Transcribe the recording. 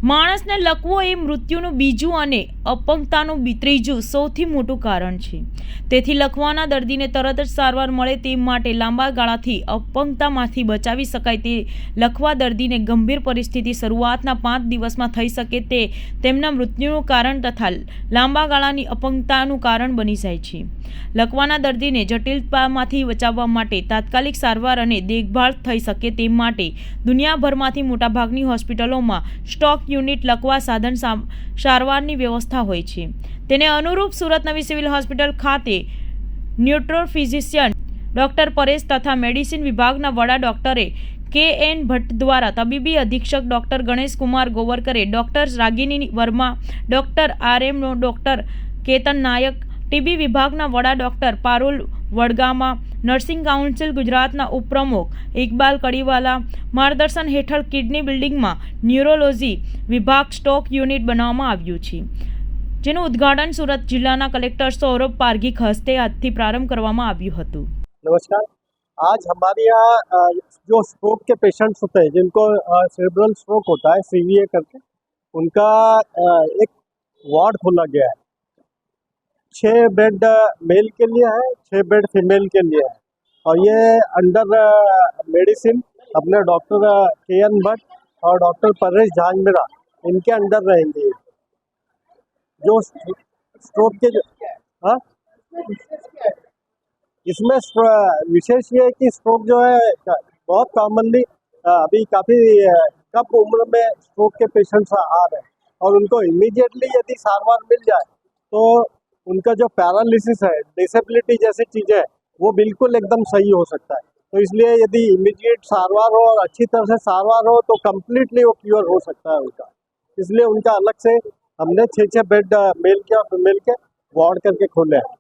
માણસને લકવો એ મૃત્યુનું બીજું અને અપંગતાનું ત્રીજું સૌથી મોટું કારણ છે. તેથી લકવાના દર્દીને તરત જ સારવાર મળે તે માટે લાંબા ગાળાથી અપંગતામાંથી બચાવી શકાય તે લકવા દર્દીને ગંભીર પરિસ્થિતિ શરૂઆતના 5 દિવસમાં થઈ શકે તે તેમના મૃત્યુનું કારણ તથા લાંબા ગાળાની અપંગતાનું કારણ બની જાય છે. લકવાના દર્દીને જટિલતામાંથી બચાવવા માટે તાત્કાલિક સારવાર અને દેખભાળ થઈ શકે તે માટે દુનિયાભરમાંથી મોટાભાગની હોસ્પિટલોમાં સ્ટોક યુનિટ લકવા સાધન સારવારની વ્યવસ્થા હોય છે. તેને અનુરૂપ સુરત નવી સિવિલ હોસ્પિટલ ખાતે ન્યુટ્રોફિઝિશિયન ડોક્ટર પરેશ તથા મેડિસિન વિભાગના વડા ડોક્ટરે કે.એન. ભટ્ટ દ્વારા તબીબી અધિક્ષક ડોક્ટર ગણેશકુમાર ગોવરકરે, doctor Ragini Verma, doctor R M. Doctor Ketan Nayak, TB વિભાગના વડા doctor Parul Vadgama, nursing council ગુજરાતના ઉપપ્રમુખ ઇકબાલ કડીવાલા માર્ગદર્શન હેઠળ કિડની બિલ્ડિંગમાં ન્યુરોલોજી વિભાગ સ્ટોક યુનિટ બનાવવામાં આવ્યું છે, જેનું ઉદ્ઘાટન સુરત જિલ્લાના कलेक्टर सौरभ पारघीक हस्ते આજથી प्रारंभ કરવામાં આવ્યું હતું. नमस्कार, आज हमारे यहाँ जो स्ट्रोक के पेशेंट्स होते हैं जिनको सेरेब्रल स्ट्रोक होता है सीवीए करके, उनका एक वार्ड खोला गया है. 6 बेड मेल के लिए है, 6 बेड फीमेल के लिए है और ये अंडर मेडिसिन अपने डॉक्टर के.एन. भट्ट और डॉक्टर परेश झांझमेरा इनके अंडर रहेंगे. जो स्ट्रोक के हाँ इसमें विशेष ये है कि स्ट्रोक जो है बहुत कॉमनली अभी काफ़ी कम उम्र में स्ट्रोक के पेशेंट्स आ रहे हैं और उनको इमीडिएटली यदि सारवार मिल जाए तो उनका जो पैरालिसिस है, डिसेबिलिटी जैसी चीज़ें हैं वो बिल्कुल एकदम सही हो सकता है. तो इसलिए यदि इमीडिएट सारवार हो और अच्छी तरह से सारवार हो तो कम्प्लीटली वो क्योर हो सकता है उनका. इसलिए उनका अलग से हमने 6 बेड मेल के और फीमेल के वार्ड करके खोले हैं.